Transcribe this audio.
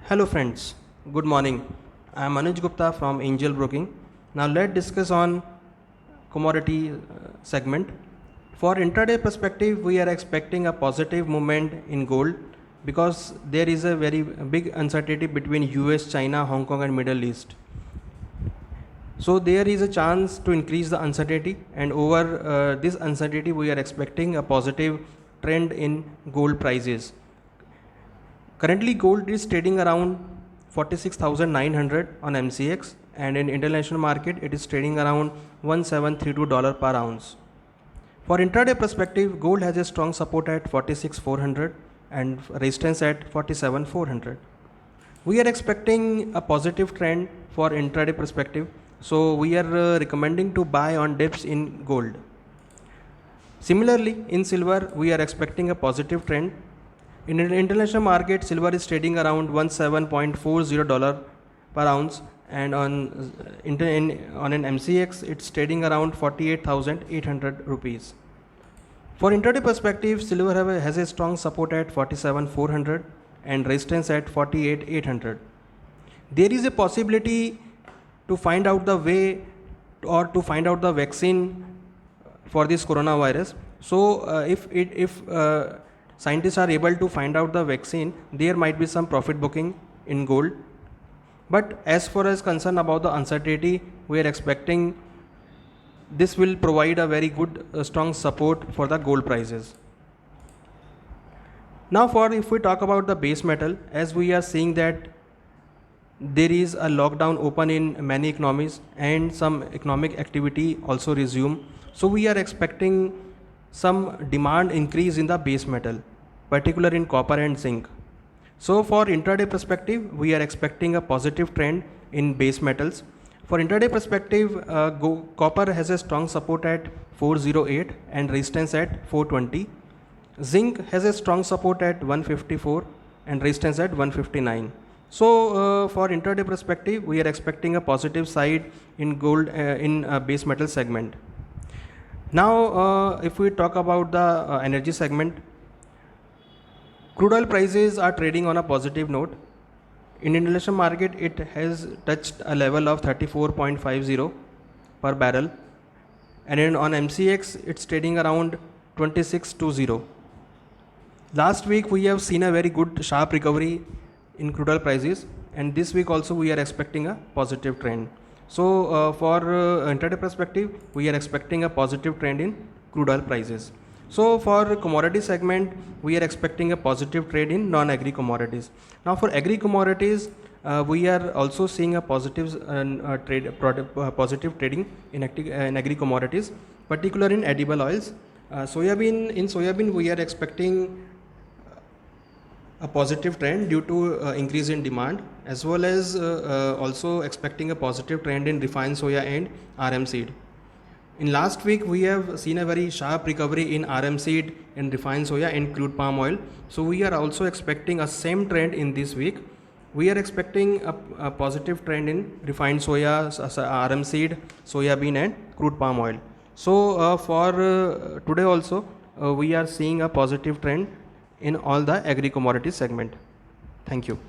Hello friends, good morning. I am Anuj Gupta from Angel Broking. Now let's discuss on commodity segment. For intraday perspective, we are expecting a positive movement in gold because there is a very big uncertainty between US, China, Hong Kong and Middle East. So there is a chance to increase the uncertainty, and over this uncertainty we are expecting a positive trend in gold prices. Currently gold is trading around 46,900 on MCX, and in international market it is trading around $1732 per ounce. For intraday perspective, gold has a strong support at 46,400 and resistance at 47,400. We are expecting a positive trend for intraday perspective, so we are recommending to buy on dips in gold. Similarly, in silver we are expecting a positive trend. In the international market, silver is trading around $17.40 per ounce, and on an MCX it's trading around 48,800 rupees. For intraday perspective, silver has a strong support at 47,400 and resistance at 48,800. There is a possibility to find out the way or to find out the vaccine for this coronavirus. So if scientists are able to find out the vaccine, there might be some profit booking in gold. But as far as concern about the uncertainty, we are expecting this will provide a very good strong support for the gold prices. Now if we talk about the base metal, as we are seeing that there is a lockdown open in many economies and some economic activity also resume. So we are expecting some demand increase in the base metal, particularly in copper and zinc. So for intraday perspective, we are expecting a positive trend in base metals. For intraday perspective, copper has a strong support at 408 and resistance at 420. Zinc has a strong support at 154 and resistance at 159. So for intraday perspective, we are expecting a positive side in gold in base metal segment. Now if we talk about the energy segment, crude oil prices are trading on a positive note. In international market, it has touched a level of 34.50 per barrel, and on MCX it's trading around 2620. Last week we have seen a very good sharp recovery in crude oil prices, and this week also we are expecting a positive trend. So for intraday perspective, we are expecting a positive trend in crude oil prices. So for commodity segment, we are expecting a positive trade in non-agri commodities. Now for agri commodities, we are also seeing a positive positive trading in agri commodities, particularly in edible oils. Soybean we are expecting a positive trend due to increase in demand, as well as also expecting a positive trend in refined soya and RM seed. In last week, we have seen a very sharp recovery in RM seed, in refined soya and crude palm oil. So we are also expecting a same trend in this week. We are expecting a positive trend in refined soya, RM seed, soya bean and crude palm oil. So for today also, we are seeing a positive trend in all the agri commodity segment. Thank you.